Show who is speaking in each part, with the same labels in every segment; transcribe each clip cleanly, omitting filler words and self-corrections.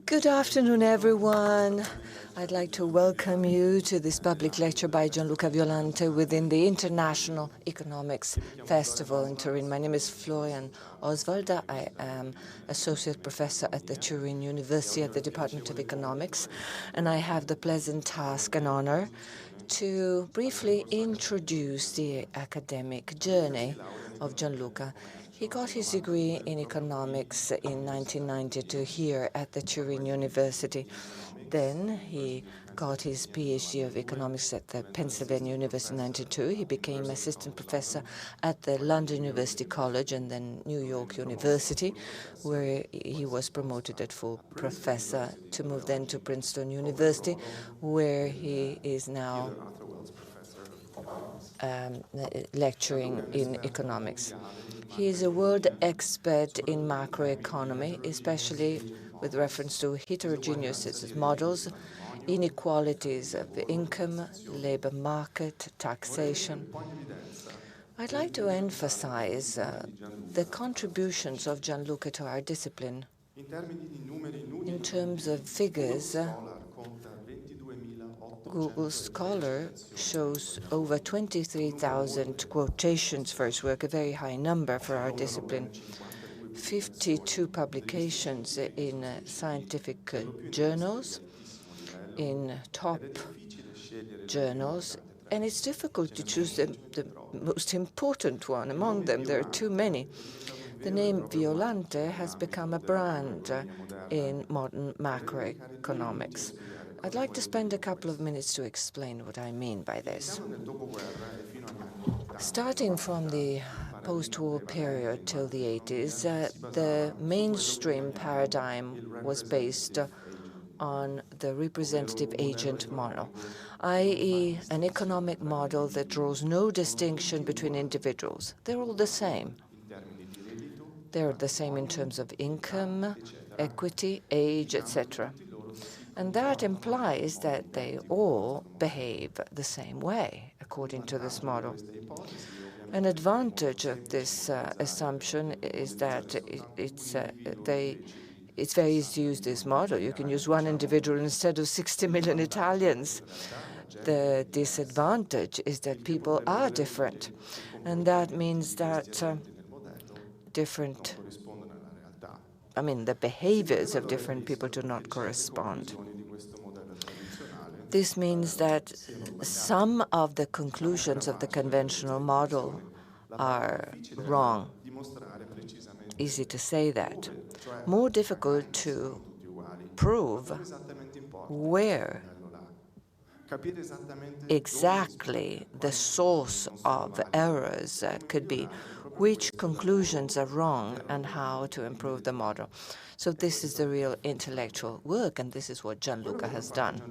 Speaker 1: Good afternoon, everyone. I'd like to welcome you to this public lecture by Gianluca Violante within the International Economics Festival in Turin. My name is Florian OSWALD. I am Associate Professor at the Turin University at the Department of Economics, and I have the pleasant task and honor to briefly introduce the academic journey of Gianluca. He got his degree in economics in 1992 here at the Turin University. Then he got his PhD of economics at the Pennsylvania University in 1992. He became assistant professor at the London University College and then New York University, where he was promoted at full professor to move then to Princeton University, where he is now lecturing in economics. He is a world expert in macroeconomy, especially with reference to heterogeneous models, inequalities of income, labor market, taxation. I'd like to emphasize the contributions of Gianluca to our discipline. In terms of figures, Google Scholar shows over 23,000 quotations for his work, a very high number for our discipline. 52 publications in scientific journals, in top journals, and it's difficult to choose the most important one among them. There are too many. The name Violante has become a brand in modern macroeconomics. I'd like to spend a couple of minutes to explain what I mean by this. Starting from the post-war period till the 80s, the mainstream paradigm was based on the representative agent model, i.e. an economic model that draws no distinction between individuals. They're all the same. They're the same in terms of income, equity, age, etc. And that implies that they all behave the same way, according to this model. An advantage of this assumption is that it's very easy to use this model. You can use one individual instead of 60 million Italians. The disadvantage is that people are different, and that means that the behaviors of different people do not correspond. This means that some of the conclusions of the conventional model are wrong. Easy to say that. More difficult to prove where exactly the source of errors could be, which conclusions are wrong, and how to improve the model. So this is the real intellectual work, and this is what Gianluca has done.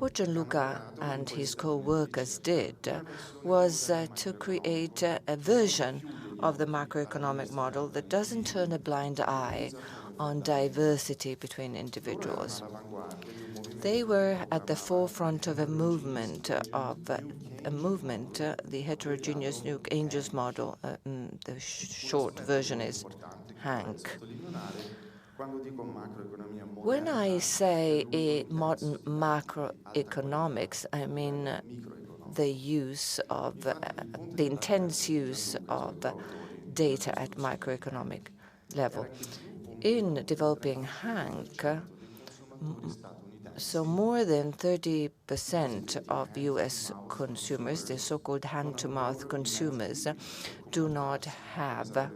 Speaker 1: What Gianluca and his co-workers did was to create a version of the macroeconomic model that doesn't turn a blind eye on diversity between individuals. They were at the forefront of a movement, the heterogeneous new angels model. The short version is HANK. When I say modern macroeconomics, I mean the intense use of data at macroeconomic level. In developing HANK, so more than 30% of U.S. consumers, the so-called hand-to-mouth consumers, do not have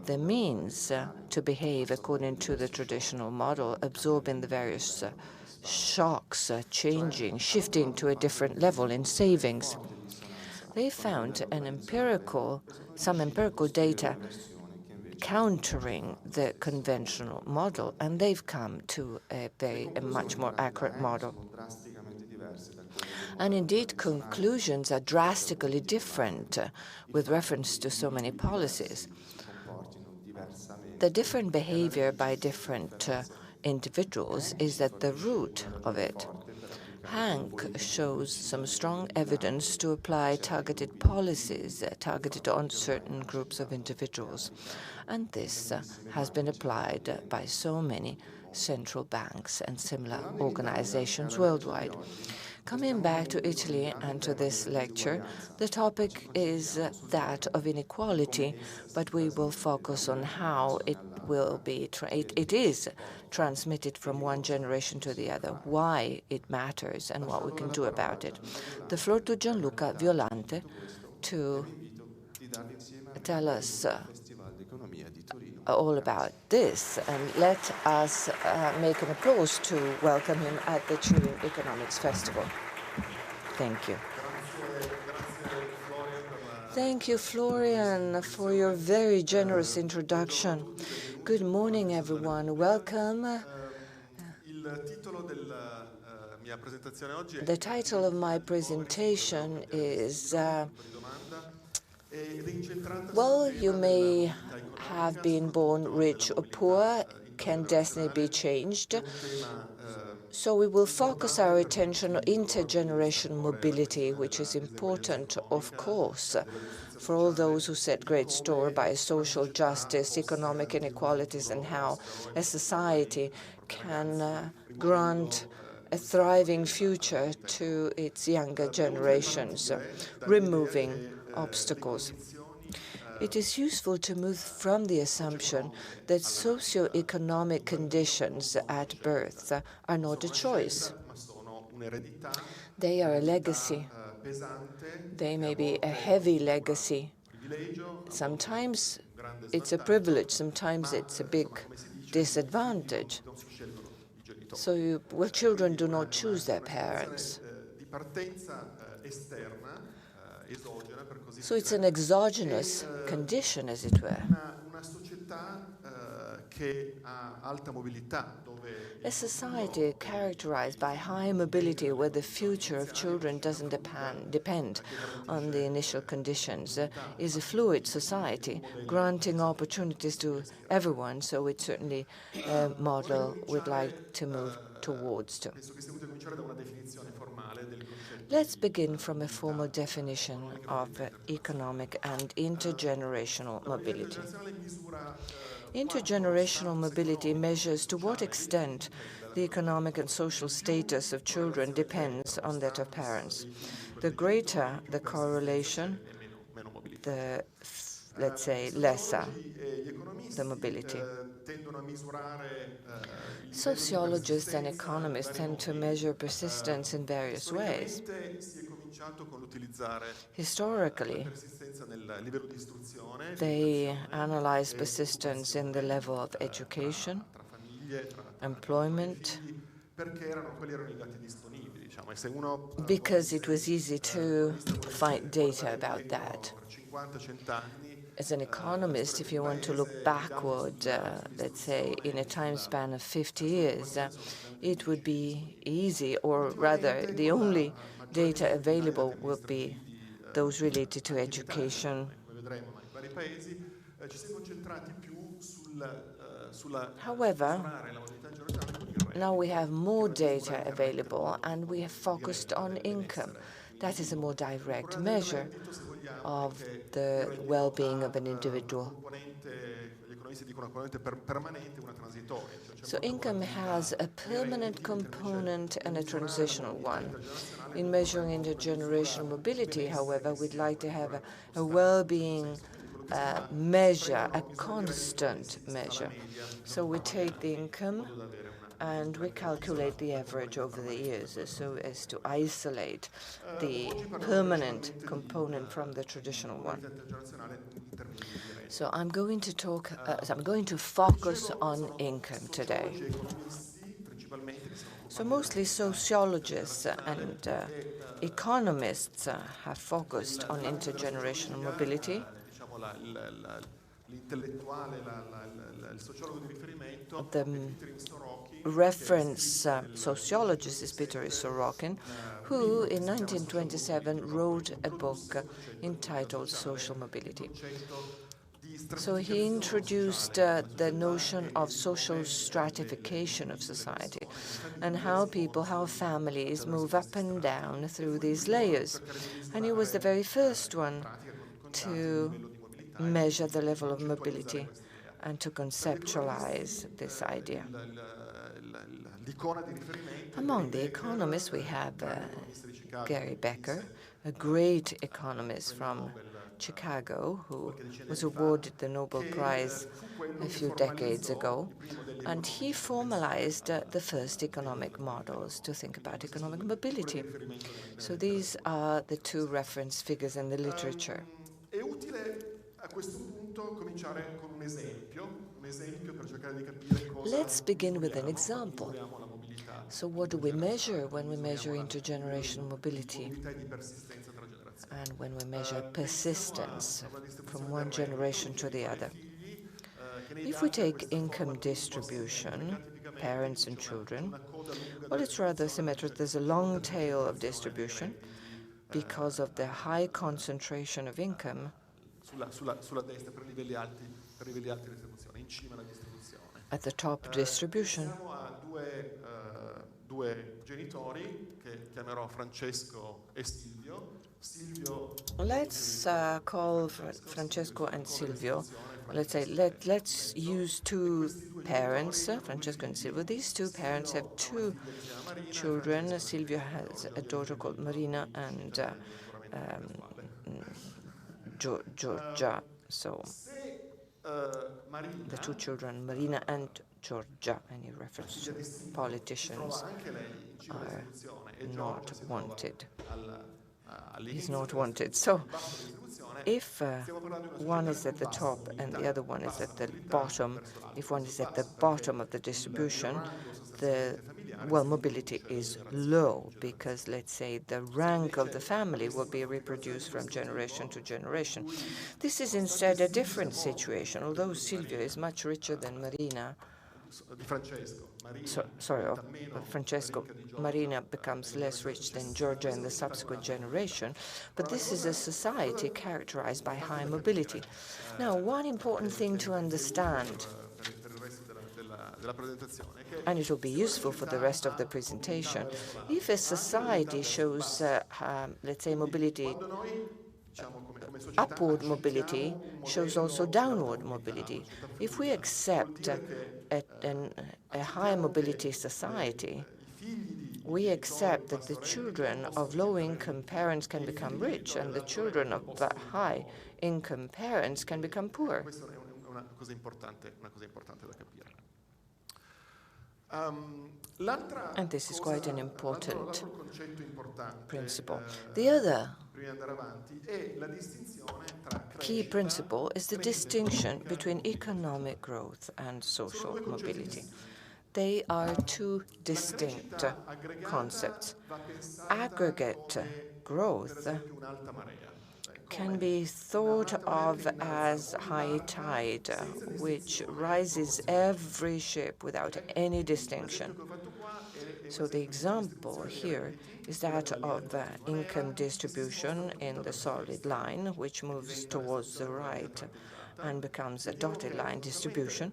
Speaker 1: the means to behave according to the traditional model, absorbing the various shocks, shifting to a different level in savings. They found some empirical data countering the conventional model, and they've come to a much more accurate model. And indeed, conclusions are drastically different with reference to so many policies. The different behavior by different individuals is at the root of it. Hank shows some strong evidence to apply targeted policies targeted on certain groups of individuals. And this has been applied by so many central banks and similar organizations worldwide. Coming back to Italy and to this lecture, the topic is that of inequality, but we will focus on how it will be, it is transmitted from one generation to the other, why it matters, and what we can do about it. The floor to Gianluca Violante to tell us all about this, and let us make an applause to welcome him at the Turin Economics Festival. Thank you. Thank you, Florian, for your very generous introduction. Good morning, everyone. Welcome. The title of my presentation is well, you may have been born rich or poor. Can destiny be changed? So we will focus our attention on intergenerational mobility, which is important, of course, for all those who set great store by social justice, economic inequalities, and how a society can grant a thriving future to its younger generations, removing obstacles. It is useful to move from the assumption that socio-economic conditions at birth are not a choice. They are a legacy. They may be a heavy legacy. Sometimes it's a privilege, sometimes it's a big disadvantage. So children do not choose their parents. So it's an exogenous condition, as it were. A society characterized by high mobility, where the future of children doesn't depend on the initial conditions, is a fluid society, granting opportunities to everyone. So it's certainly a model we'd like to move towards. Let's begin from a formal definition of economic and intergenerational mobility. Intergenerational mobility measures to what extent the economic and social status of children depends on that of parents. The greater the correlation, the, let's say, lesser the mobility. Sociologists and economists tend to measure persistence in various ways. Historically, they analyze persistence in the level of education, employment, because it was easy to find data about that. As an economist, if you want to look backward, let's say in a time span of 50 years, it would be easy, or rather the only data available will be those related to education. However, now we have more data available, and we have focused on income. That is a more direct measure of the well-being of an individual. So income has a permanent component and a transitional one. In measuring intergenerational mobility, however, we'd like to have a well-being measure, a constant measure. So we take the income and we calculate the average over the years so as to isolate the permanent component from the traditional one. So I'm going to focus on income today. So mostly sociologists and economists have focused on intergenerational mobility. The reference sociologist is Peter Sorokin, who in 1927 wrote a book entitled Social Mobility. So he introduced the notion of social stratification of society and how people, how families move up and down through these layers. And he was the very first one to measure the level of mobility and to conceptualize this idea. Among the economists, we have Gary Becker, a great economist from Chicago, who was awarded the Nobel Prize a few decades ago, and he formalized the first economic models to think about economic mobility. So these are the two reference figures in the literature. Let's begin with an example. So what do we measure when we measure intergenerational mobility and when we measure persistence from one generation to the other? If we take income distribution, parents and children, well, it's rather symmetric. There's a long tail of distribution because of the high concentration of income at the top distribution. Let's call Francesco and Silvio. Let's say let's use two parents, Francesco and Silvio. These two parents have two children. Silvio has a daughter called Marina and Giorgia. So the two children, Marina and Giorgia, any reference to politicians are not wanted. He's not wanted. So if one is at the top and the other one is at the bottom, if one is at the bottom of the distribution, mobility is low because, let's say, the rank of the family will be reproduced from generation to generation. This is instead a different situation. Although Silvio is much richer than Marina, Francesco, Marina becomes less rich than Giorgia in the subsequent generation, but this is a society characterized by high mobility. Now, one important thing to understand, and it will be useful for the rest of the presentation, if a society shows, let's say, mobility, upward mobility shows also downward mobility. If we accept a high mobility society, we accept that the children of low-income parents can become rich and the children of high-income parents can become poor. And this is quite an important principle. The other key principle is the distinction between economic growth and social mobility. They are two distinct concepts. Aggregate growth can be thought of as high tide, which rises every ship without any distinction. So the example here is that of income distribution in the solid line, which moves towards the right and becomes a dotted line distribution.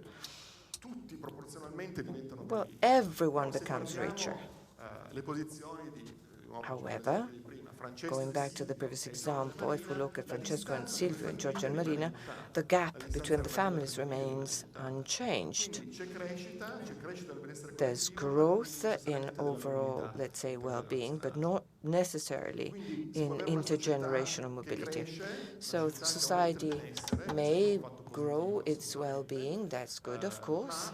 Speaker 1: Well, everyone becomes richer. However, going back to the previous example, if we look at Francesco and Silvio and Giorgia and Marina, the gap between the families remains unchanged. There's growth in overall, let's say, well-being, but not necessarily in intergenerational mobility. So society may grow its well-being, that's good, of course,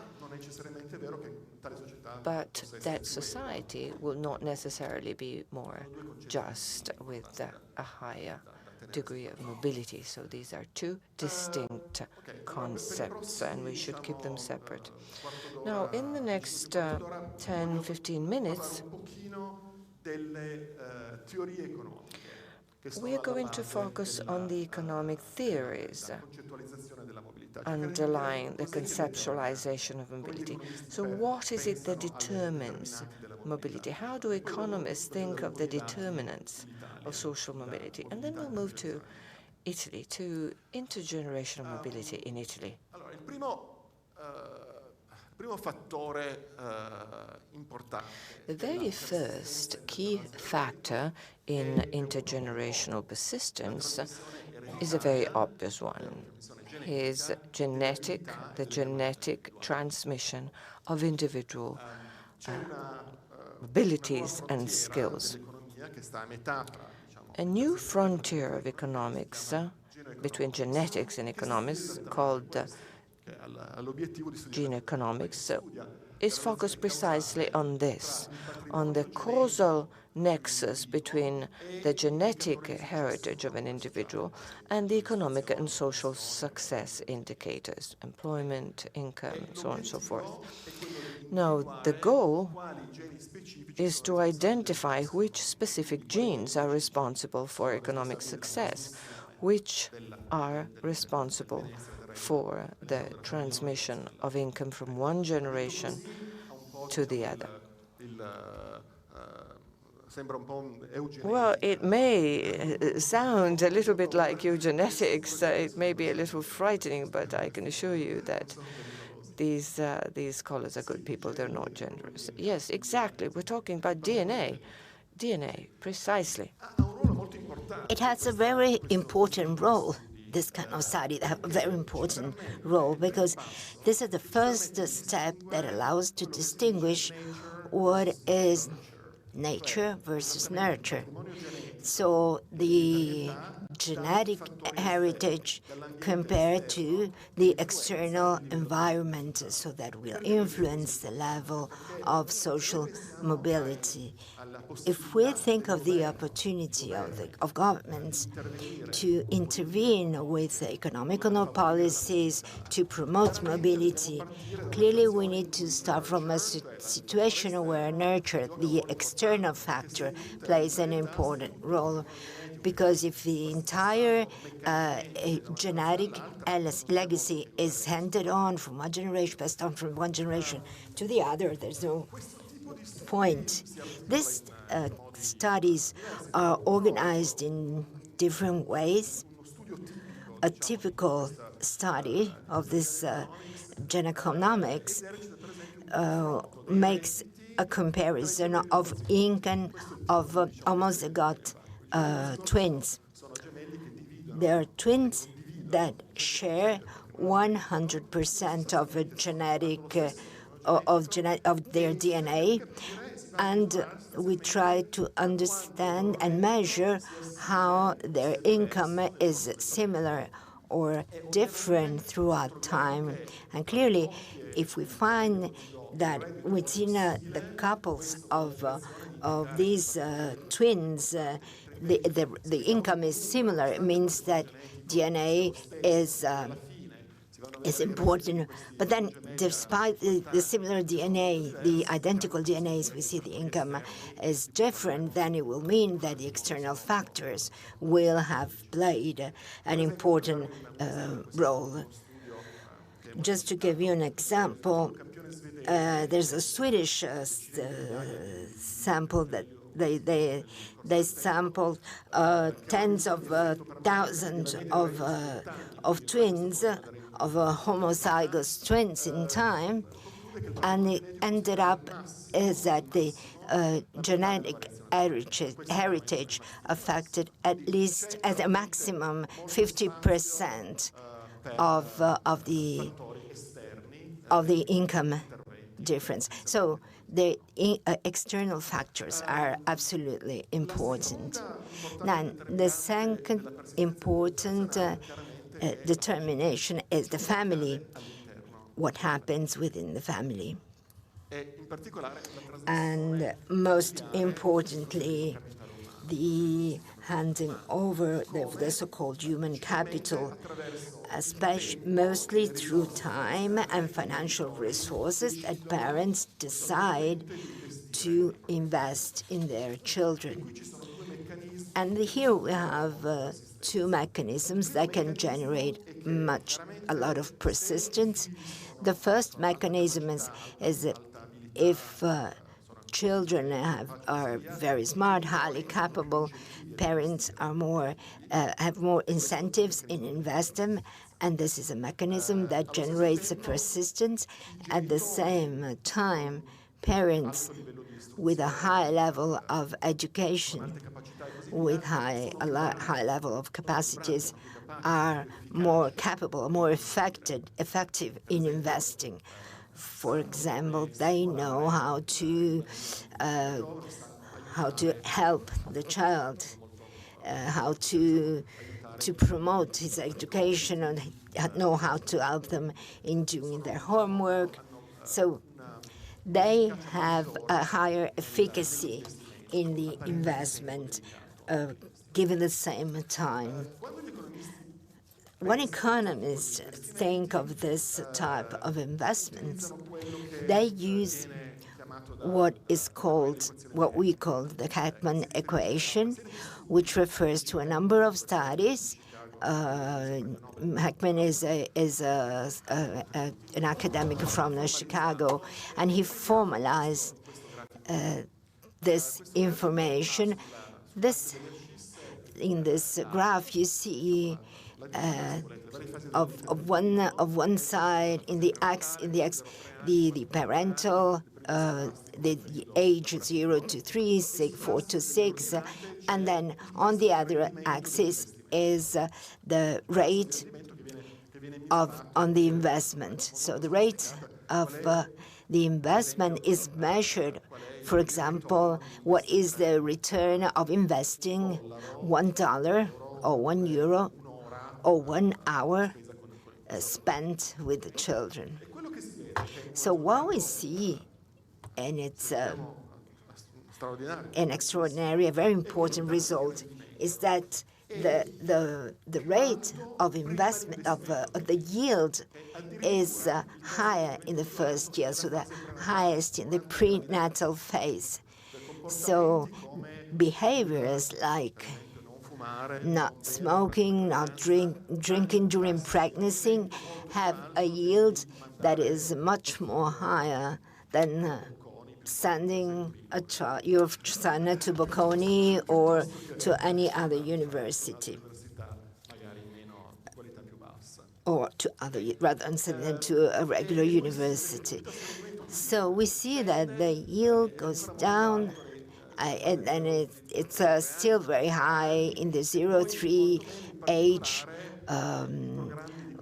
Speaker 1: but that society will not necessarily be more just with a higher degree of mobility. So these are two distinct concepts, and we should keep them separate. Now, in the next 10-15 minutes, we are going to focus on the economic theories underlying the conceptualization of mobility. So what is it that determines mobility? How do economists think of the determinants of social mobility? And then we'll move to Italy, to intergenerational mobility in Italy. The very first key factor in intergenerational persistence is a very obvious one. Is the genetic transmission of individual abilities and skills. A new frontier of economics between genetics and economics called gene economics is focused precisely on this, on the causal nexus between the genetic heritage of an individual and the economic and social success indicators, employment, income, so on and so forth. Now, the goal is to identify which specific genes are responsible for economic success, which are responsible for the transmission of income from one generation to the other. Well, it may sound a little bit like eugenetics. It may be a little frightening, but I can assure you that these scholars are good people. They're not generous. Yes, exactly. We're talking about DNA. DNA, precisely.
Speaker 2: It has a very important role. This kind of study have a very important role because this is the first step that allows to distinguish what is nature versus nurture. So the genetic heritage compared to the external environment, so that will influence the level of social mobility. If we think of the opportunity of governments to intervene with economical policies to promote mobility, clearly we need to start from a situation where nurture, the external factor, plays an important role. Because if the entire genetic legacy is handed on from one generation, passed on from one generation to the other, there's no point. These studies are organized in different ways. A typical study of this geneconomics makes a comparison of income of homozygote twins. There are twins that share 100% of a genetic of their DNA, and we try to understand and measure how their income is similar or different throughout time. And clearly, if we find that within the couples of these twins, the income is similar, it means that DNA is important. But then, despite the similar DNA, the identical DNAs, we see the income is different, then it will mean that the external factors will have played an important role. Just to give you an example, there's a Swedish sample that they sampled tens of thousands of twins, of homozygous twins in time, and it ended up is that the genetic heritage affected at least at a maximum 50% of the income difference. So the external factors are absolutely important. Now, the second important determination is the family, what happens within the family. And most importantly, the handing over the so-called human capital, especially mostly through time and financial resources that parents decide to invest in their children. And here we have two mechanisms that can generate a lot of persistence. The first mechanism is that if children are very smart, highly capable. Parents are have more incentives in investing, and this is a mechanism that generates a persistence. At the same time, parents with a high level of education, with a high level of capacities, are more capable, more effective in investing. For example, they know how to help the child, how to promote his education, and know how to help them in doing their homework. So they have a higher efficacy in the investment given the same time. When economists think of this type of investments, they use what we call the Kaplan equation, which refers to a number of studies. Heckman is an academic from Chicago, and he formalized this information. In this graph, you see of one side in the x the parental the age 0 to 3, 4 to 6, and then on the other axis is the rate on the investment. So the rate of the investment is measured. For example, what is the return of investing $1 or €1 or 1 hour spent with the children? So what we see, and it's an extraordinary, a very important result, is that the rate of investment of the yield is higher in the first year, so the highest in the prenatal phase. So behaviors like not smoking, not drinking during pregnancy have a yield that is much more higher than sending your son to Bocconi or to any other university, or to rather than sending them to a regular university. So we see that the yield goes down, and it's still very high in the 0-3 age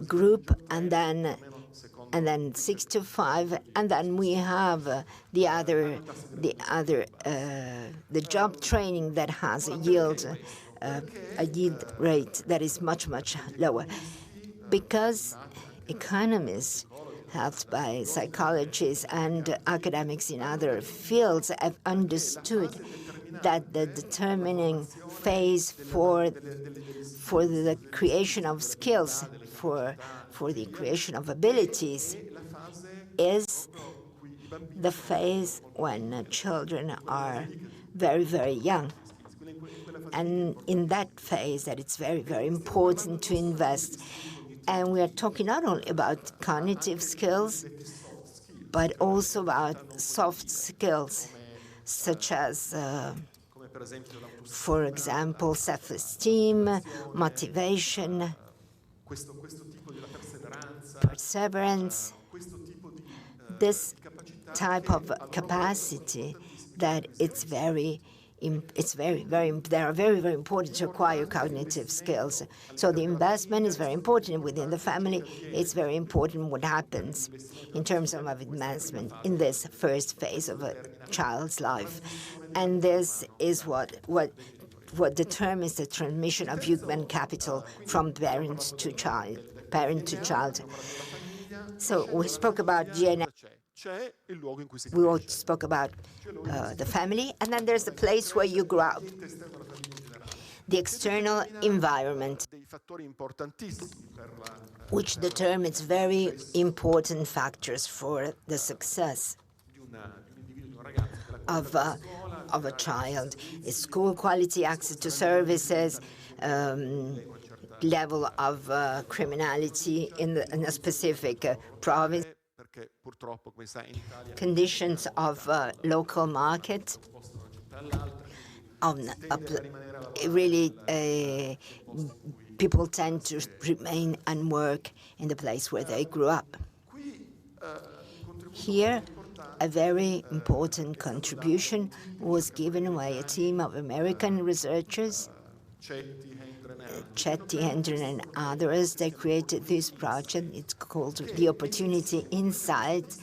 Speaker 2: group, and then 6 to 5, and then we have the job training that has a yield rate that is much lower, because economists, helped by psychologists and academics in other fields, have understood that the determining phase for the creation of skills, for the creation of abilities, is the phase when children are very young. And in that phase, that it's very important to invest. And we are talking not only about cognitive skills, but also about soft skills, such as, for example, self-esteem, motivation, perseverance, this type of capacity that they are very important to acquire cognitive skills. So the investment is very important within the family. It's very important what happens in terms of advancement in this first phase of a child's life. And this is what determines the transmission of human capital from parent to child. So we spoke about DNA. We all spoke about the family, and then there's the place where you grow up, the external environment, which determines very important factors for the success of a child. Is school quality, access to services, level of criminality in a specific province. conditions of local market, really people tend to remain and work in the place where they grew up. Here, a very important contribution was given by a team of American researchers, Chetty, Hendren, and others. They created this project. It's called The Opportunity Insight,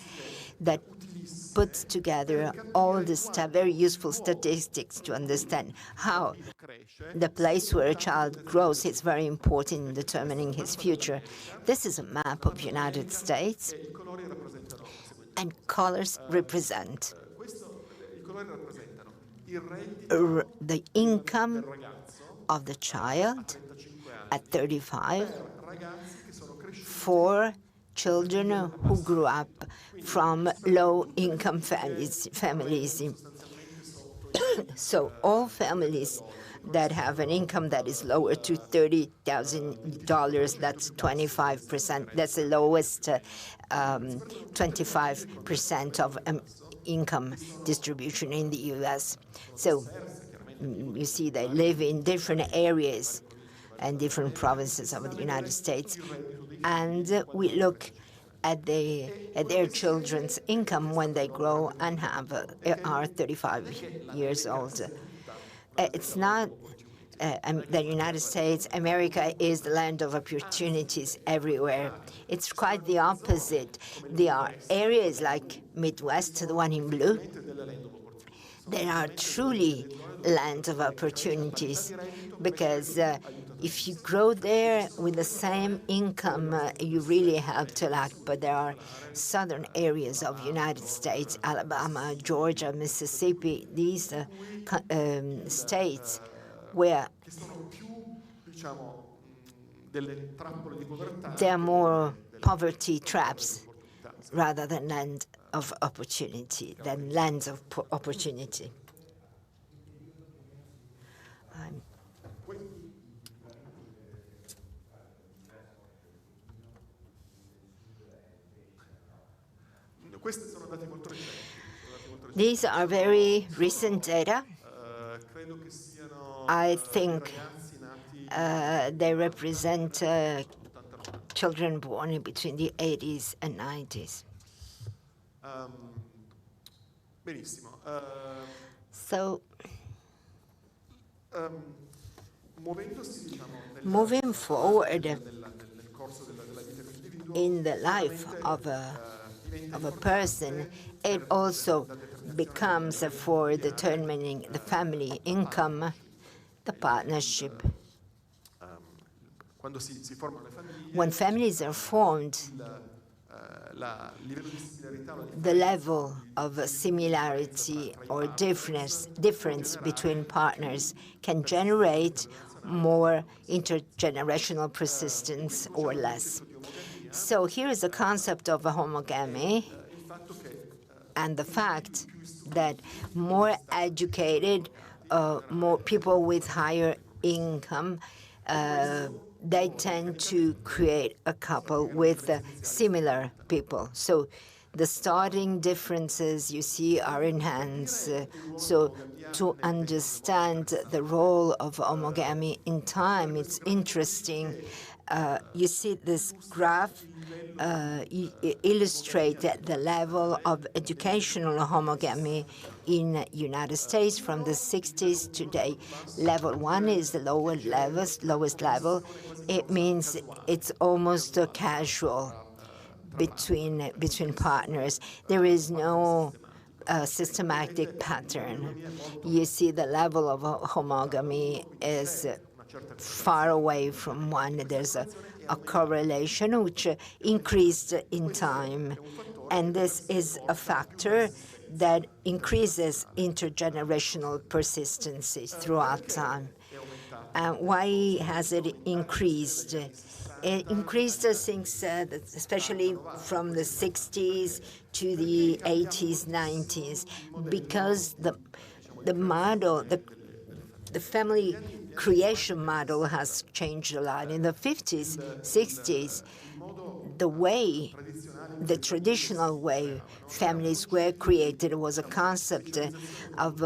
Speaker 2: that puts together all this very useful statistics to understand how the place where a child grows is very important in determining his future. This is a map of the United States, and colors represent the income of the child at 35 for children who grew up from low-income families. So all families that have an income that is lower to $30,000, that's 25%. That's the lowest 25% of income distribution in the U.S. So you see they live in different areas and different provinces of the United States. And we look at their children's income when they grow and are 35 years old. It's not the United States. America is the land of opportunities everywhere. It's quite the opposite. There are areas like Midwest, the one in blue, that are truly lands of opportunities, because if you grow there with the same income, you really have to lack. But there are southern areas of the United States, Alabama, Georgia, Mississippi, these states where there are more poverty traps rather than land of opportunity, than lands of opportunity. These are very recent data. I think they represent children born in between the 80s and 90s. So, moving forward in the life of a person, it also becomes, for determining the family income, the partnership. When families are formed, the level of similarity or difference between partners can generate more intergenerational persistence or less. So here is the concept of a homogamy, and the fact that more educated, more people with higher income, they tend to create a couple with similar people. So the starting differences you see are enhanced. So to understand the role of homogamy in time, it's interesting. You see this graph illustrate the level of educational homogamy in the United States from the 60s today. Level 1 is the lowest level. It means it's almost casual between partners. There is no systematic pattern. You see the level of homogamy is far away from one. There's a correlation which increased in time. And this is a factor that increases intergenerational persistency throughout time. Why has it increased? It increased since, especially from the 60s to the 80s, 90s, because the model, the family creation model has changed a lot. In the 50s, 60s, the traditional way families were created was a concept of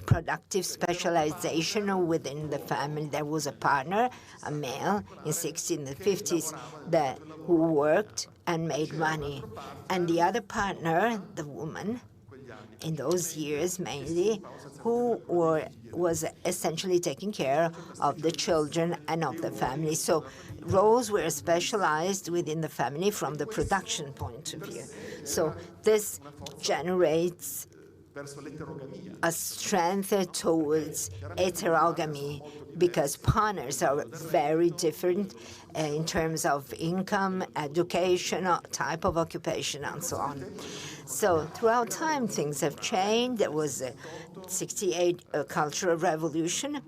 Speaker 2: productive specialization within the family. There was a partner, a male, in 60s and 50s, who worked and made money. And the other partner, the woman, in those years mainly, who was essentially taking care of the children and of the family. So roles were specialized within the family from the production point of view. So this generates a strength towards heterogamy because partners are very different in terms of income, education, type of occupation, and so on. So throughout time, things have changed. There was a 68 cultural revolution.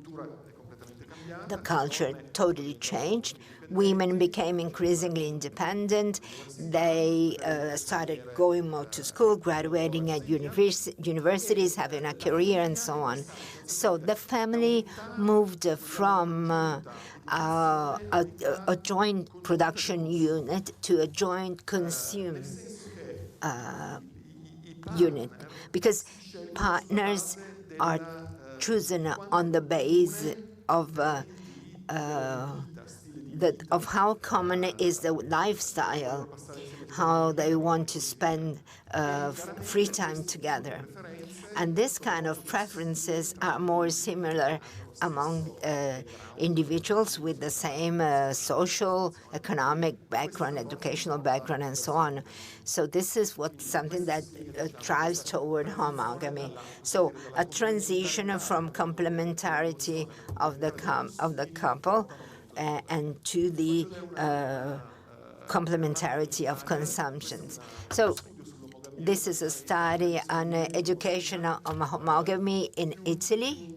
Speaker 2: The culture totally changed. Women became increasingly independent. They started going more to school, graduating at universities, having a career, and so on. So the family moved from a joint production unit to a joint consume unit, because partners are chosen on the base of how common is the lifestyle, how they want to spend free time together. And this kind of preferences are more similar among individuals with the same social, economic background, educational background, and so on. So this is something that drives toward homogamy. So a transition from complementarity of the couple and to the complementarity of consumptions. So this is a study on educational homogamy in Italy.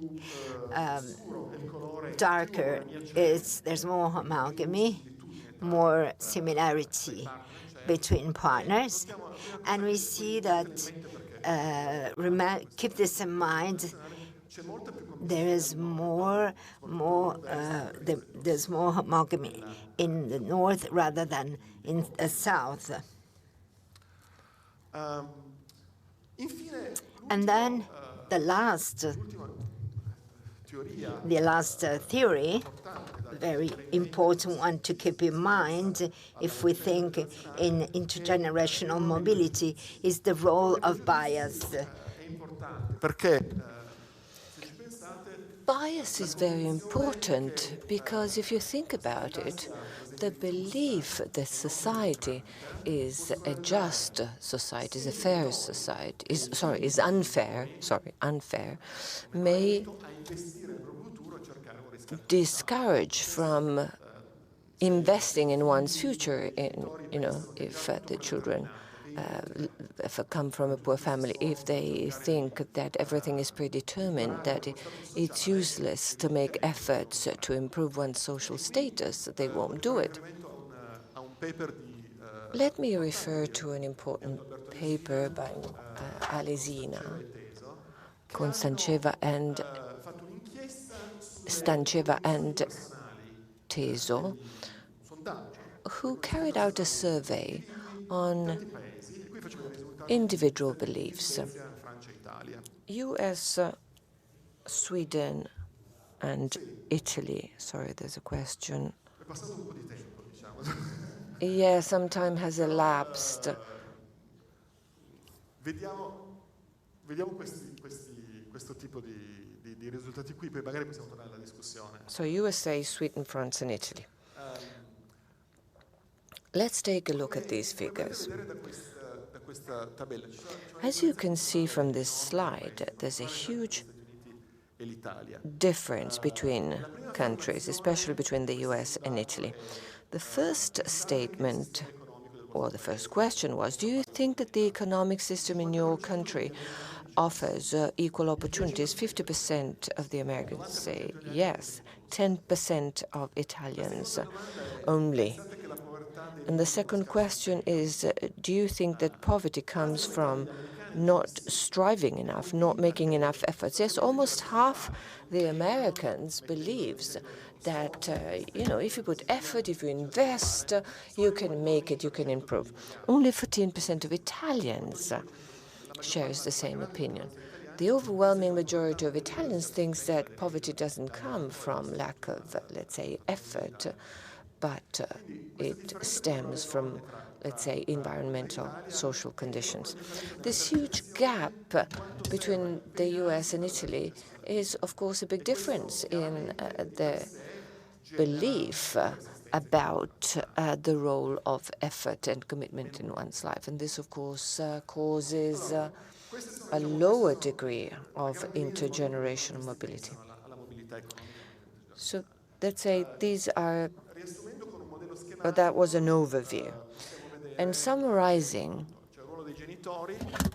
Speaker 2: Darker there's more homogamy, more similarity between partners, and we see that. Keep this in mind. There is there's more homogamy in the north rather than in the south. And then the last theory, very important one to keep in mind if we think in intergenerational mobility, is the role of bias.
Speaker 1: Bias is very important because if you think about it, the belief that society is a just society, is a fair society, is unfair, may discourage from investing in one's future, if the children come from a poor family, if they think that everything is predetermined, that it's useless to make efforts to improve one's social status, they won't do it. Let me refer to an important paper by Alesina, con Stanceva and Teso, who carried out a survey on individual beliefs. US, Sweden, and Italy. Sorry, there's a question. Yeah, some time has elapsed. So USA, Sweden, France, and Italy. Let's take a look at these figures. As you can see from this slide, there's a huge difference between countries, especially between the US and Italy. The first statement, or the first question was, do you think that the economic system in your country offers equal opportunities? 50% of the Americans say yes, 10% of Italians only. And the second question is, do you think that poverty comes from not striving enough, not making enough efforts. Yes, almost half the Americans believes that, if you put effort, if you invest, you can make it, you can improve. Only 14% of Italians shares the same opinion. The overwhelming majority of Italians thinks that poverty doesn't come from lack of, let's say, effort, but it stems from, let's say, environmental, social conditions. This huge gap between the US and Italy is, of course, a big difference in the belief about the role of effort and commitment in one's life. And this, of course, causes a lower degree of intergenerational mobility. So let's say these are, that was an overview. And summarizing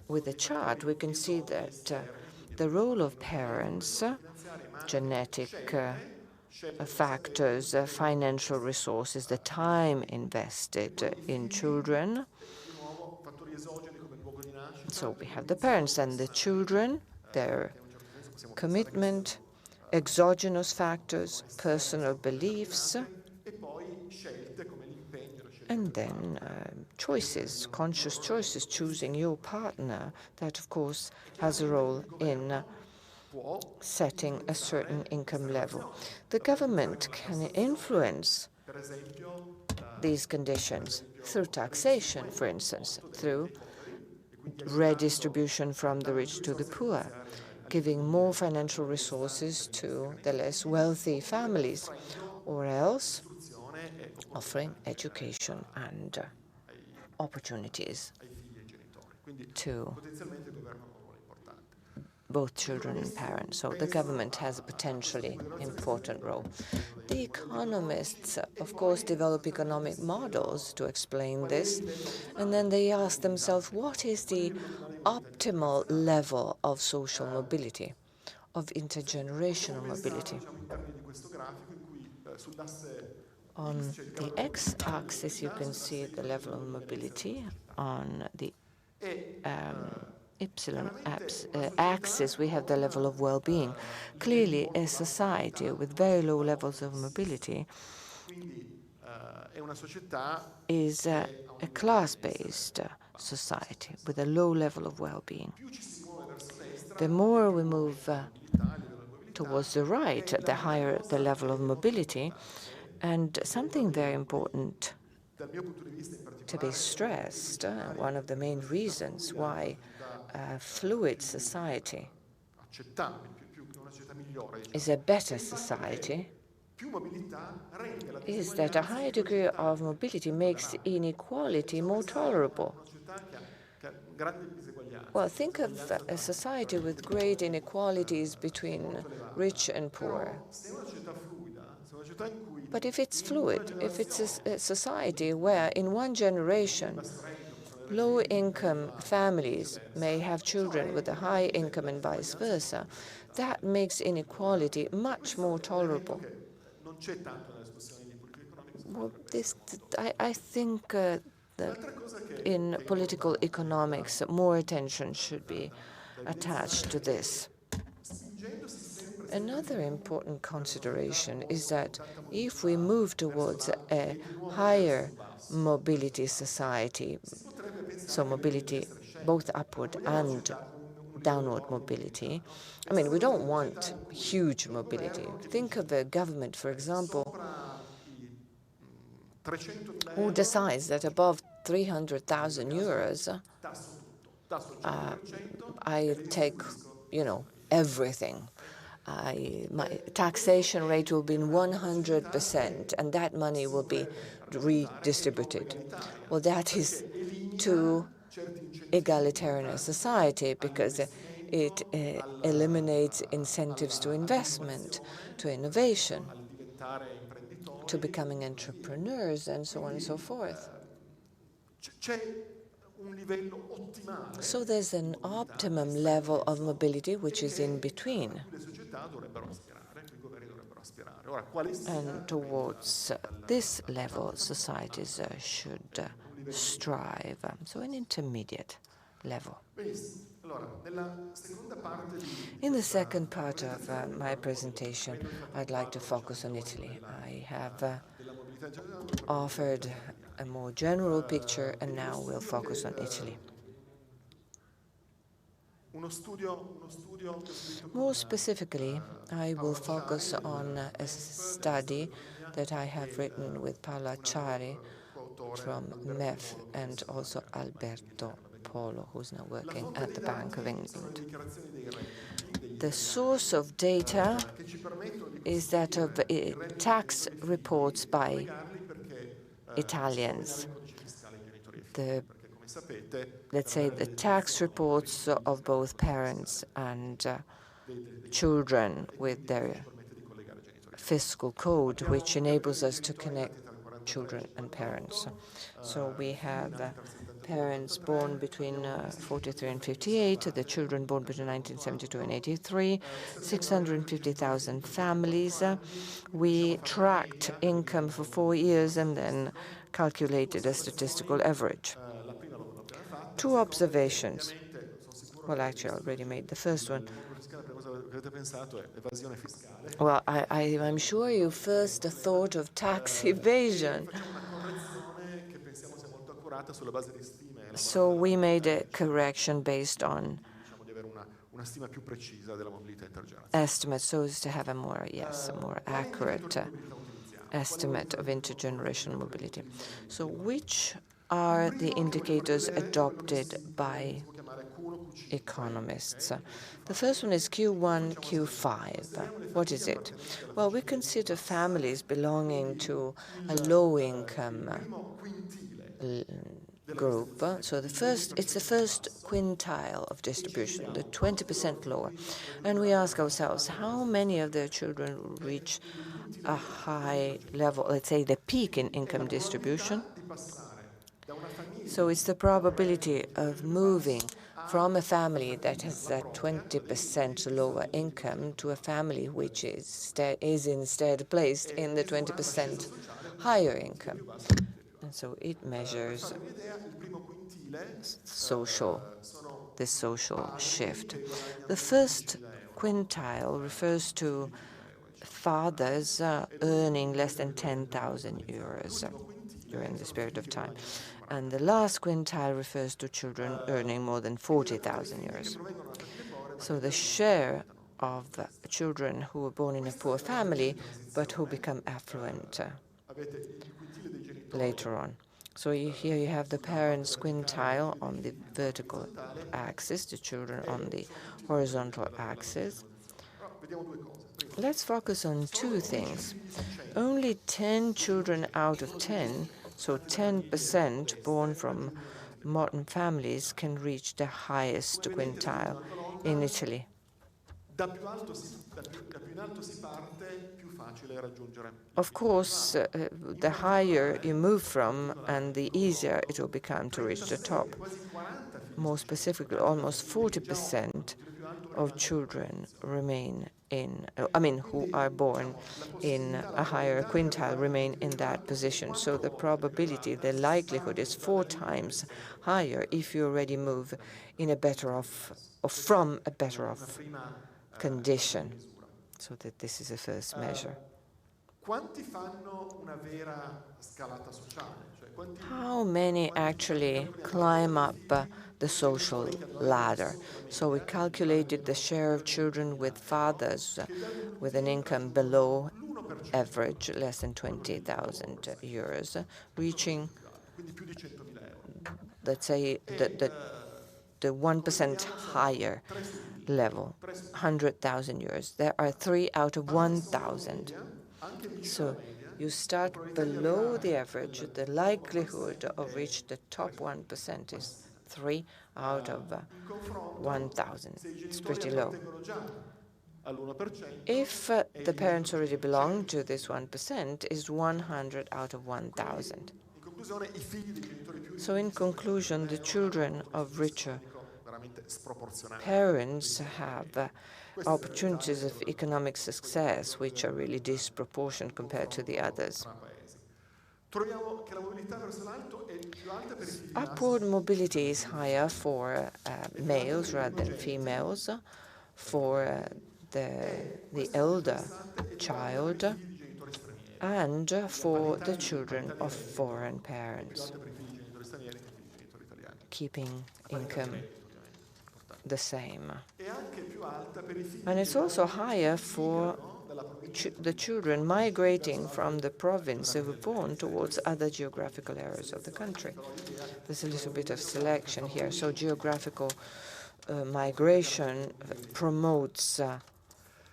Speaker 1: with a chart, we can see that the role of parents, genetic factors, financial resources, the time invested in children. So we have the parents and the children, their commitment, exogenous factors, personal beliefs, and then choices, conscious choices, choosing your partner. That, of course, has a role in setting a certain income level. The government can influence these conditions through taxation, for instance, through redistribution from the rich to the poor, giving more financial resources to the less wealthy families, or else offering education and opportunities to both children and parents. So the government has a potentially important role. The economists, of course, develop economic models to explain this, and then they ask themselves, what is the optimal level of social mobility, of intergenerational mobility? On the x-axis, you can see the level of mobility. On the axis, we have the level of well-being. Clearly, a society with very low levels of mobility is a class-based society with a low level of well-being. The more we move towards the right, the higher the level of mobility. And something very important to be stressed, one of the main reasons why a fluid society is a better society, is that a higher degree of mobility makes inequality more tolerable. Well, think of a society with great inequalities between rich and poor. But if it's fluid, if it's a society where in one generation low-income families may have children with a high income and vice versa, that makes inequality much more tolerable. Well, I think that in political economics, more attention should be attached to this. Another important consideration is that if we move towards a higher mobility society, so mobility both upward and downward mobility, I mean, we don't want huge mobility. Think of a government, for example, who decides that above 300,000 euros, I take, everything. My taxation rate will be 100%, and that money will be redistributed. Well, that is too egalitarian a society because it eliminates incentives to investment, to innovation, to becoming entrepreneurs, and so on and so forth. So there's an optimum level of mobility which is in between. And towards this level, societies should strive. So an intermediate level. In the second part of my presentation, I'd like to focus on Italy. I have offered a more general picture, and now we'll focus on Italy. More specifically, I will focus on a study that I have written with Paolo Acciari from MEF and also Alberto Polo, who's now working at the Bank of England. The source of data is that of tax reports by Italians. Let's say the tax reports of both parents and children with their fiscal code, which enables us to connect children and parents. So we have parents born between 43 and 58, the children born between 1972 and 83, 650,000 families. We tracked income for 4 years and then calculated a statistical average. 2 observations. Well, actually, I already made the first one. Well, I'm sure you first thought of tax evasion. So we made a correction based on estimates, so as to have a more accurate estimate of intergenerational mobility. So which are the indicators adopted by economists? The first one is Q1, Q5. What is it? Well, we consider families belonging to a low-income group. So it's the first quintile of distribution, the 20% lower. And we ask ourselves, how many of their children will reach a high level, let's say the peak in income distribution? So it's the probability of moving from a family that has a 20% lower income to a family which is instead placed in the 20% higher income. And so it measures this social shift. The first quintile refers to fathers earning less than 10,000 euros during this period of time. And the last quintile refers to children earning more than 40,000 euros. So the share of children who were born in a poor family but who become affluent later on. So here you have the parents' quintile on the vertical axis, the children on the horizontal axis. Let's focus on 2 things. Only 10 children out of 10, so 10% born from modern families, can reach the highest quintile in Italy. Of course, the higher you move from and the easier it will become to reach the top. More specifically, almost 40% of children remain who are born in a higher quintile remain in that position. So the probability, the likelihood is 4 times higher if you already move in a better off or from a better off condition. So that this is a first measure. How many actually climb up the social ladder? So we calculated the share of children with fathers with an income below average, less than 20,000 euros, reaching, let's say, the 1% higher level, 100,000 euros. There are 3 out of 1,000. So you start below the average. The likelihood of reaching the top 1% is 3 out of 1,000. It's pretty low. If the parents already belong to this 1%, is 100 out of 1,000. So in conclusion, the children of richer parents have opportunities of economic success which are really disproportionate compared to the others. Upward mobility is higher for males rather than females, for the elder child, and for the children of foreign parents, keeping income the same. And it's also higher for the children migrating from the province they were born towards other geographical areas of the country. There's a little bit of selection here. So geographical migration promotes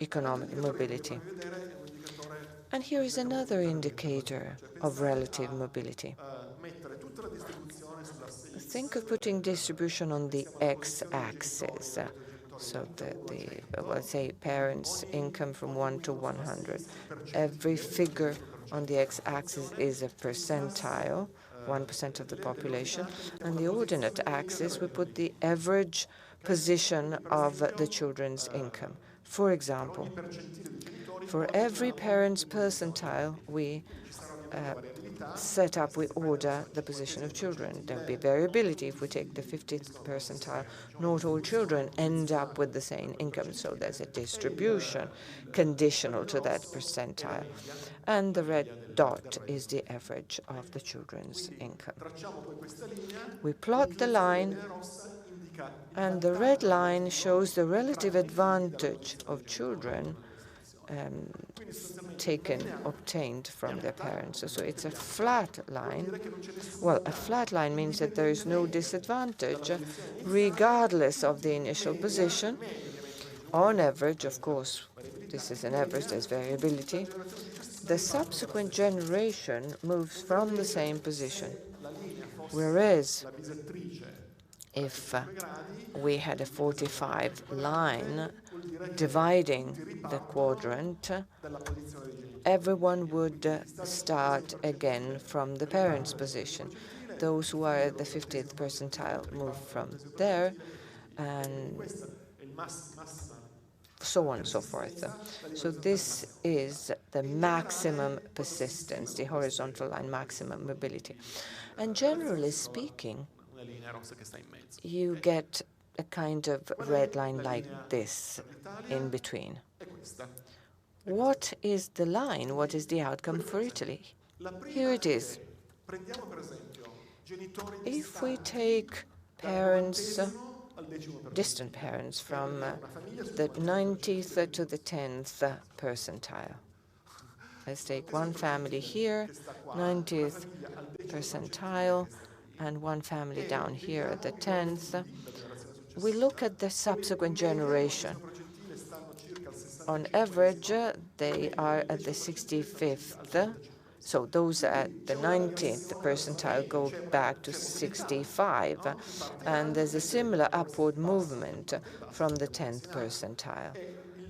Speaker 1: economic mobility. And here is another indicator of relative mobility. Think of putting distribution on the x-axis. So let's say parents' income from 1 to 100. Every figure on the x-axis is a percentile, 1% of the population. And the ordinate axis, we put the average position of the children's income. For example, for every parent's percentile, we we order the position of children. There will be variability. If we take the 50th percentile, not all children end up with the same income. So there's a distribution conditional to that percentile. And the red dot is the average of the children's income. We plot the line, and the red line shows the relative advantage of children obtained from their parents. So it's a flat line. Well, a flat line means that there is no disadvantage regardless of the initial position. On average, of course, this is an average, there's variability. The subsequent generation moves from the same position. Whereas if we had a 45 line dividing the quadrant, everyone would start again from the parents' position. Those who are at the 50th percentile move from there, and so on and so forth. So this is the maximum persistence, the horizontal line, maximum mobility. And generally speaking, you get a kind of red line like this in between. What is the line? What is the outcome for Italy? Here it is. If we take parents, distant parents, from the 90th to the 10th percentile. Let's take one family here, 90th percentile, and one family down here at the 10th. We look at the subsequent generation. On average, they are at the 65th. So those at the 19th percentile go back to 65. And there's a similar upward movement from the 10th percentile.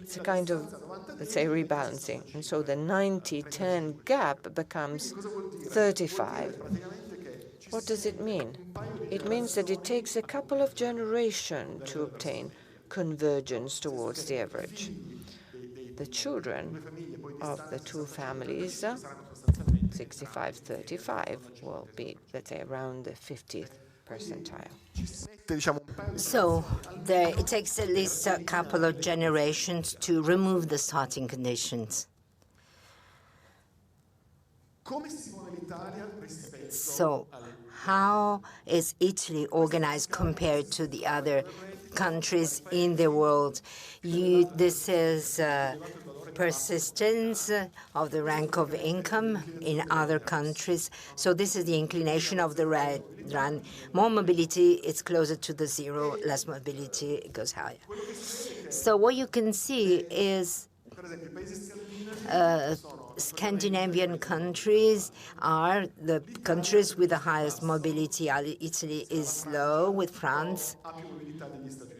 Speaker 1: It's a kind of, let's say, rebalancing. And so the 90-10 gap becomes 35. What does it mean? It means that it takes a couple of generations to obtain convergence towards the average. The children of the two families, 65-35, will be, let's say, around the 50th percentile.
Speaker 2: So it takes at least a couple of generations to remove the starting conditions. So how is Italy organized compared to the other countries in the world? This is persistence of the rank of income in other countries. So this is the inclination of the red line. More mobility, it's closer to the zero. Less mobility, it goes higher. So what you can see is Scandinavian countries are the countries with the highest mobility. Italy is low with France,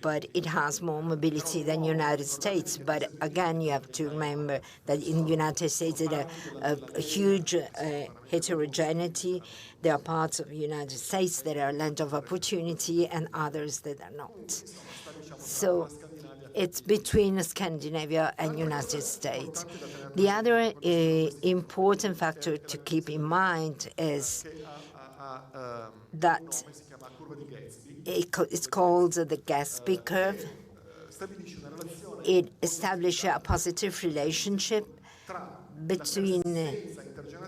Speaker 2: but it has more mobility than United States. But again, you have to remember that in the United States, there are a huge heterogeneity. There are parts of the United States that are land of opportunity and others that are not. So It's between Scandinavia and United States. The other important factor to keep in mind is that it's called the Gatsby curve. It establishes a positive relationship between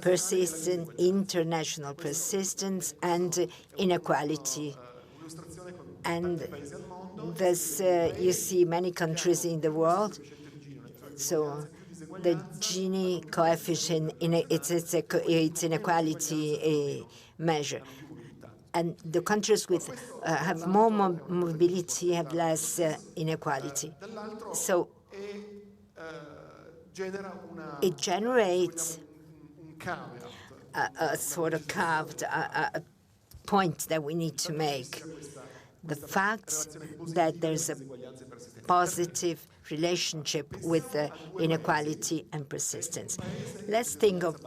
Speaker 2: persistent international persistence and inequality. And this, you see many countries in the world. So the Gini coefficient, it's inequality measure. And the countries with have more mobility have less inequality. So it generates a sort of carved point that we need to make. The fact that there's a positive relationship with inequality and persistence. Let's think of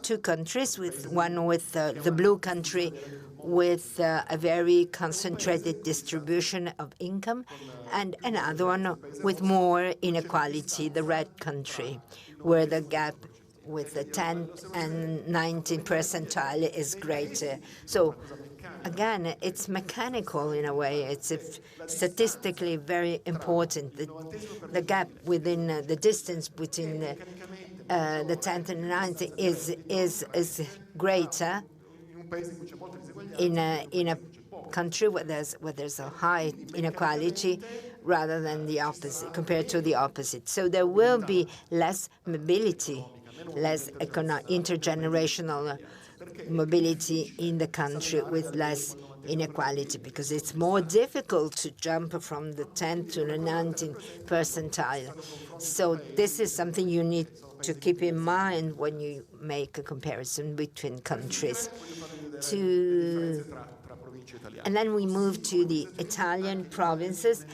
Speaker 2: two countries, one with the blue country with a very concentrated distribution of income, and another one with more inequality, the red country, where the gap with the 10th and 19th percentile is greater. So again, it's mechanical in a way. It's statistically very important. The gap within the distance between the 10th and 9th is greater in a country where there's a high inequality rather than the opposite, compared to the opposite. So there will be less mobility, less intergenerational mobility in the country with less inequality, because it's more difficult to jump from the 10th to the 19th percentile. So this is something you need to keep in mind when you make a comparison between countries. And then we move to the Italian provinces.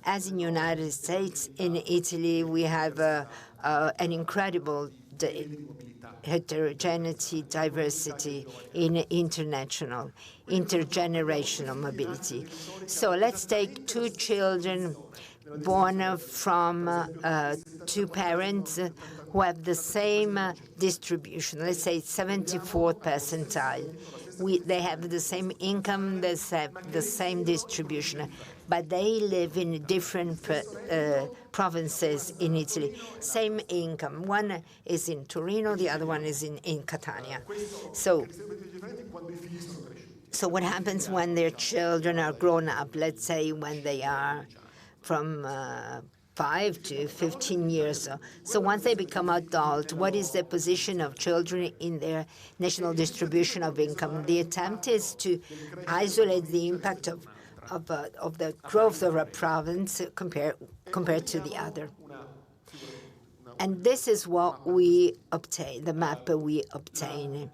Speaker 2: As in the United States, in Italy, we have an incredible heterogeneity, diversity in intergenerational mobility. So let's take two children born from two parents who have the same distribution, let's say 74th percentile. They have the same income, they have the same distribution, but they live in different provinces in Italy. Same income. One is in Turin, the other one is in Catania. So what happens when their children are grown up, let's say when they are from 5 to 15 years. So once they become adult, what is the position of children in their national distribution of income? The attempt is to isolate the impact of the growth of a province compared to the other. And this is what we obtain, the map we obtain.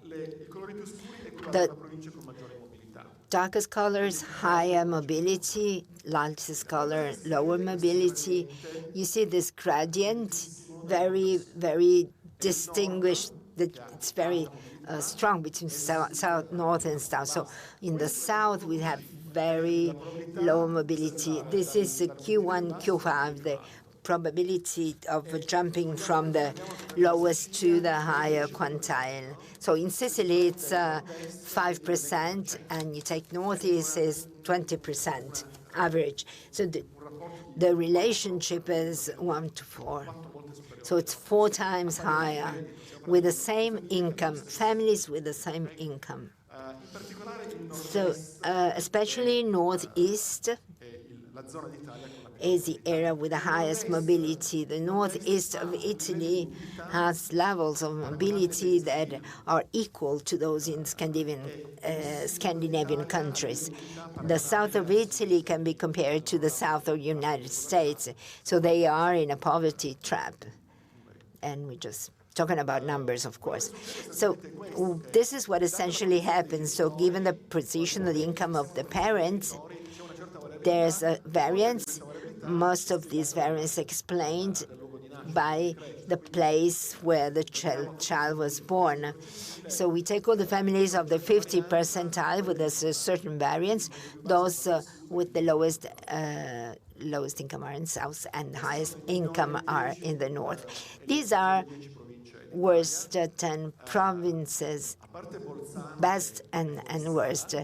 Speaker 2: The darkest colors, higher mobility, lightest color, lower mobility. You see this gradient, very, very distinguished. It's very strong between south, north, and south. So in the south, we have very low mobility. This is Q1, Q5, the probability of jumping from the lowest to the higher quantile. So in Sicily, it's 5%, and you take northeast is 20% average. So the relationship is 1 to 4. So it's 4 times higher with the same income, families with the same income. So especially northeast is the area with the highest mobility. The northeast of Italy has levels of mobility that are equal to those in Scandinavian countries. The south of Italy can be compared to the south of the United States. So they are in a poverty trap. And we're just talking about numbers, of course. So this is what essentially happens. So given the position of the income of the parents, there's a variance. Most of these variance explained by the place where the child was born. So we take all the families of the 50 percentile with a certain variance. Those with the lowest income are in south and highest income are in the north. These are worst 10 provinces, best and worst.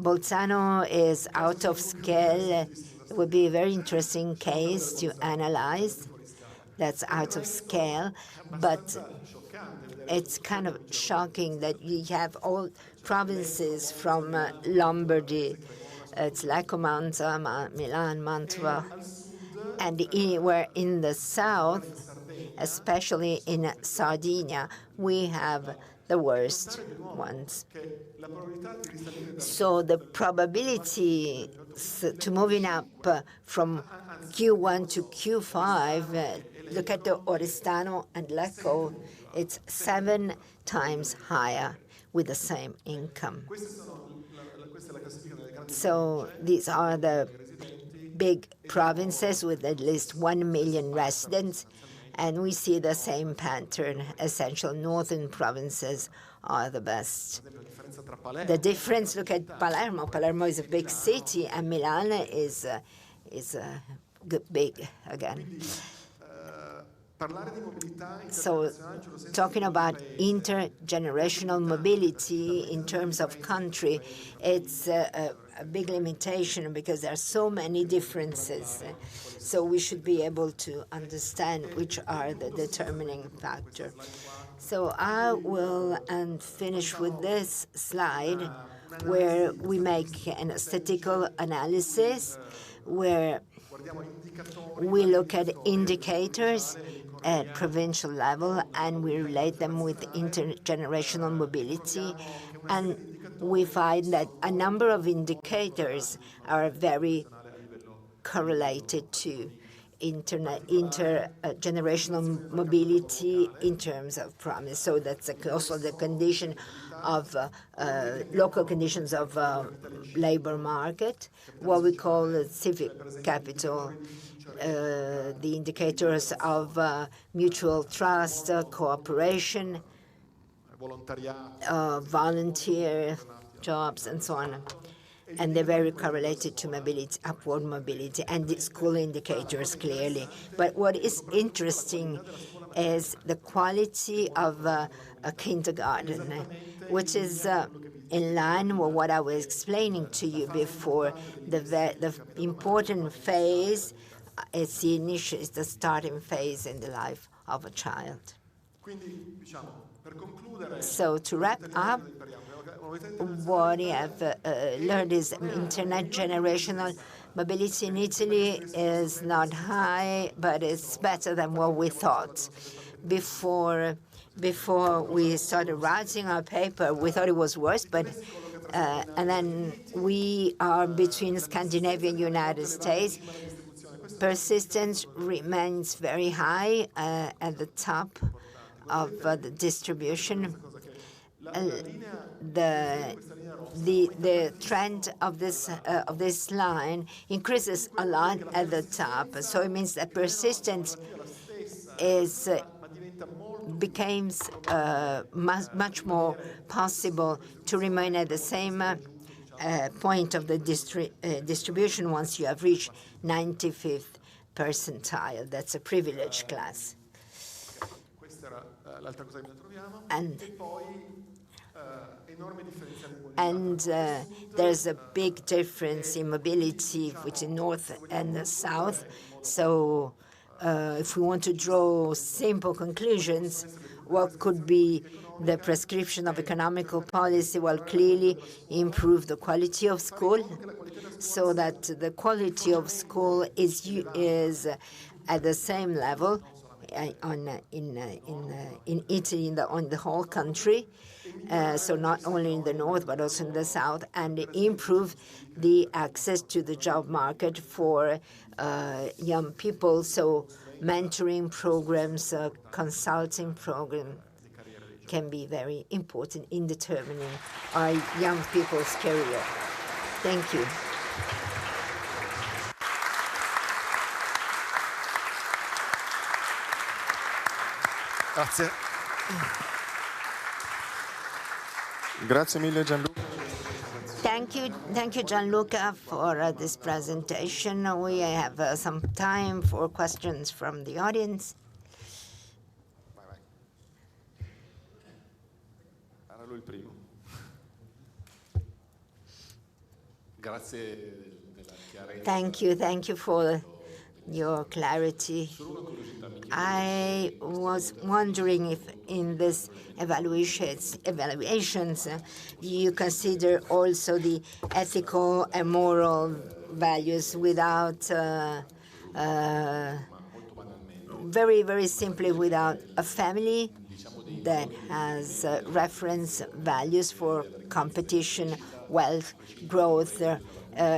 Speaker 2: Bolzano is out of scale. It would be a very interesting case to analyze. That's out of scale, but it's kind of shocking that we have all provinces from Lombardy. It's Lecco, Milan, Mantua, and we're in the south, especially in Sardinia, we have the worst ones. So the probability to moving up from Q1 to Q5, look at the Oristano and Lecco, it's 7 times higher with the same income. So these are the big provinces with at least 1 million residents, and we see the same pattern. Essential northern provinces are the best. The difference, look at Palermo. Palermo is a big city, and Milan is big again. So talking about intergenerational mobility in terms of country, it's a big limitation because there are so many differences. So we should be able to understand which are the determining factor. So I will finish with this slide where we make an statistical analysis where we look at indicators at provincial level and we relate them with intergenerational mobility, and we find that a number of indicators are very correlated to intergenerational mobility in terms of promise. So that's also the condition of local conditions of labor market, what we call the civic capital, the indicators of mutual trust, cooperation, volunteer jobs, and so on. And they're very correlated to mobility, upward mobility, and the school indicators clearly. But what is interesting is the quality of a kindergarten, which is in line with what I was explaining to you before. The important phase is the starting phase in the life of a child. So to wrap up, what we have learned is intergenerational mobility in Italy is not high, but it's better than what we thought. Before we started writing our paper, we thought it was worse, but and then we are between Scandinavia and United States. Persistence remains very high at the top of the distribution. The trend of this line increases a lot at the top, so it means that persistence becomes much more possible to remain at the same point of the distribution once you have reached 95th percentile. That's a privileged class. And there's a big difference in mobility between north and the south. So if we want to draw simple conclusions, what could be the prescription of economical policy? Well, clearly improve the quality of school so that the quality of school is at the same level in Italy, on the whole country, so not only in the north but also in the south, and improve the access to the job market for young people. So mentoring programs, consulting programs can be very important in determining our young people's career. Thank you.
Speaker 3: Grazie. Grazie mille Gianluca.
Speaker 2: Thank you, Gianluca, for this presentation. We have some time for questions from the audience.
Speaker 3: Era lui il primo.
Speaker 2: Thank you for your clarity. I was wondering if in this evaluations you consider also the ethical and moral values without very simply without a family that has reference values for competition, wealth, growth,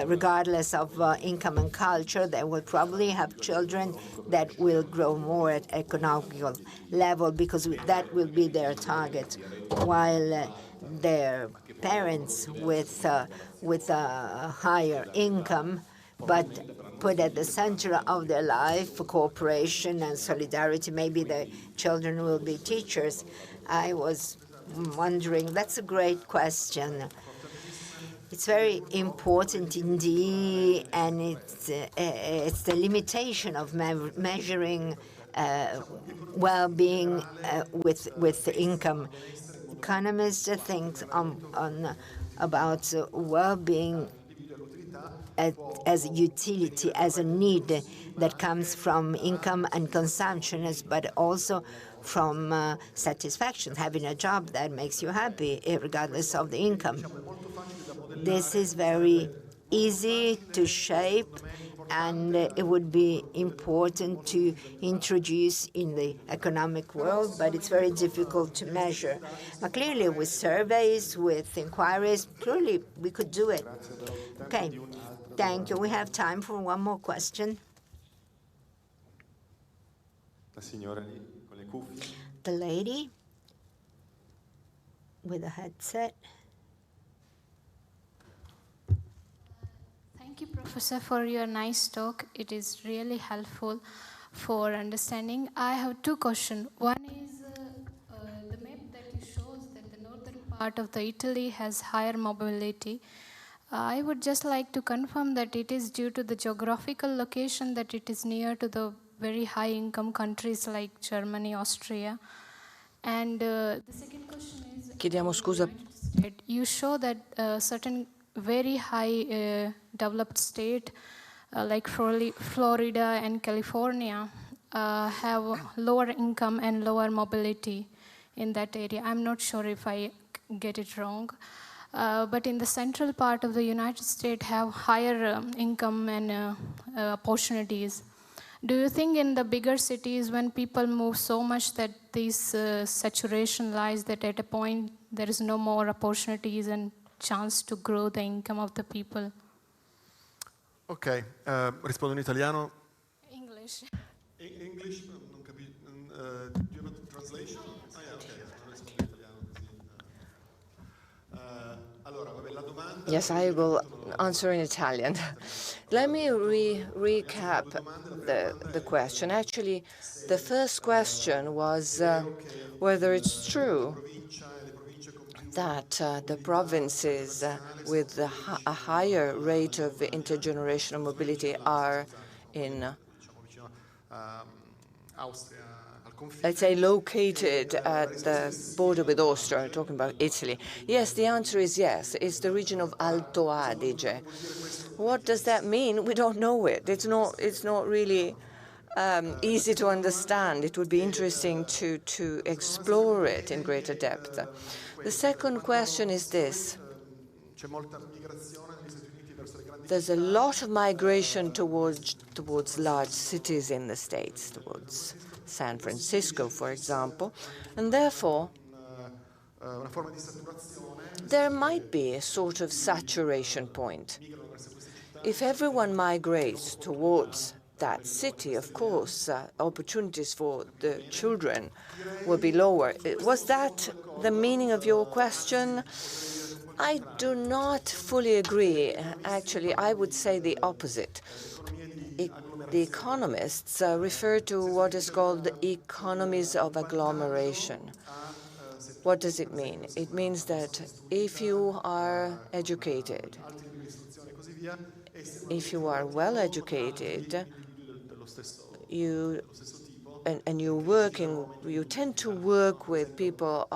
Speaker 2: regardless of income and culture. They will probably have children that will grow more at economical level because that will be their target, while their parents with a higher income, but put at the center of their life cooperation and solidarity. Maybe the children will be teachers. I was wondering, that's a great question. It's very important indeed, and it's the limitation of measuring well-being with income. Economists think about well-being as a utility, as a need that comes from income and consumption, but also from satisfaction, having a job that makes you happy, regardless of the income. This is very easy to shape, and it would be important to introduce in the economic world, but it's very difficult to measure. But clearly, with surveys, with inquiries, clearly we could do it. Okay, thank you. We have time for one more question. The lady with a headset.
Speaker 4: Thank you, Professor, for your nice talk. It is really helpful for understanding. I have two questions. One is the map that you shows that the northern part of the Italy has higher mobility. I would just like to confirm that it is due to the geographical location, that it is near to the very high income countries like Germany, Austria. And the second question is,
Speaker 1: Chiediamo scusa.
Speaker 4: You show that certain very high developed state like Florida and California have lower income and lower mobility in that area. I'm not sure if I get it wrong. But in the central part of the United States have higher income and opportunities. Do you think in the bigger cities, when people move so much that this saturation lies, that at a point there is no more opportunities and chance to grow the income of the people?
Speaker 3: Ok, rispondo in italiano.
Speaker 4: English.
Speaker 3: English? Non capisco. Do you have a translation? Ah, yeah, okay. Rispondo in italiano così. Allora, vabbè, la domanda...
Speaker 1: Yes, I will answer in Italian. Let me recap the question. Actually, the first question was whether it's true that the provinces with a higher rate of intergenerational mobility are in, let's say, located at the border with Austria, talking about Italy. Yes, the answer is yes. It's the region of Alto Adige. What does that mean? We don't know it. It's not really easy to understand. It would be interesting to explore it in greater depth. The second question is this. There's a lot of migration towards large cities in the States, towards San Francisco, for example, and therefore there might be a sort of saturation point. If everyone migrates towards that city, of course, opportunities for the children will be lower. Was that the meaning of your question? I do not fully agree. Actually, I would say the opposite. The economists refer to what is called the economies of agglomeration. What does it mean? It means that if you are educated, if you are well educated, you tend to work with people,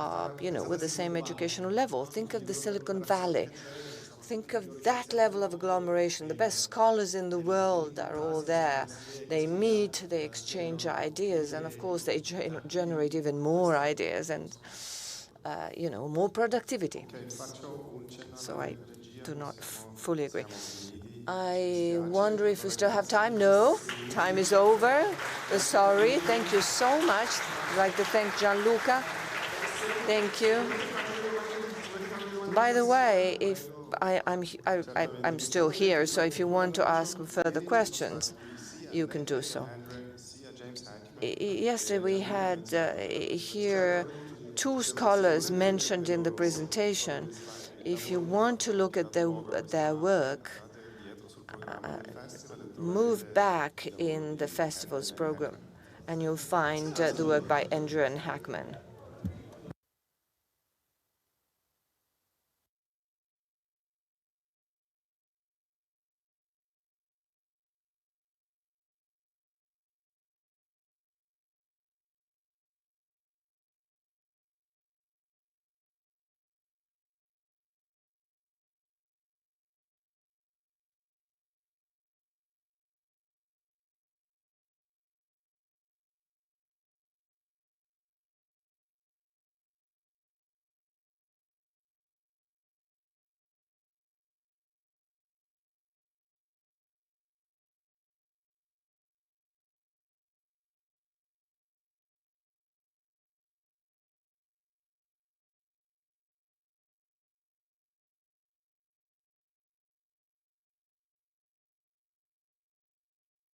Speaker 1: with the same educational level. Think of the Silicon Valley. Think of that level of agglomeration. The best scholars in the world are all there. They meet, they exchange ideas, and of course they generate even more ideas and, more productivity. So I do not fully agree. I wonder if we still have time. No, time is over. Sorry. Thank you so much. I'd like to thank Gianluca. Thank you. By the way, if I'm still here, so if you want to ask further questions, you can do so. Yesterday we had here 2 scholars mentioned in the presentation. If you want to look at their work, move back in the festival's program, and you'll find the work by Andrew and Hackman.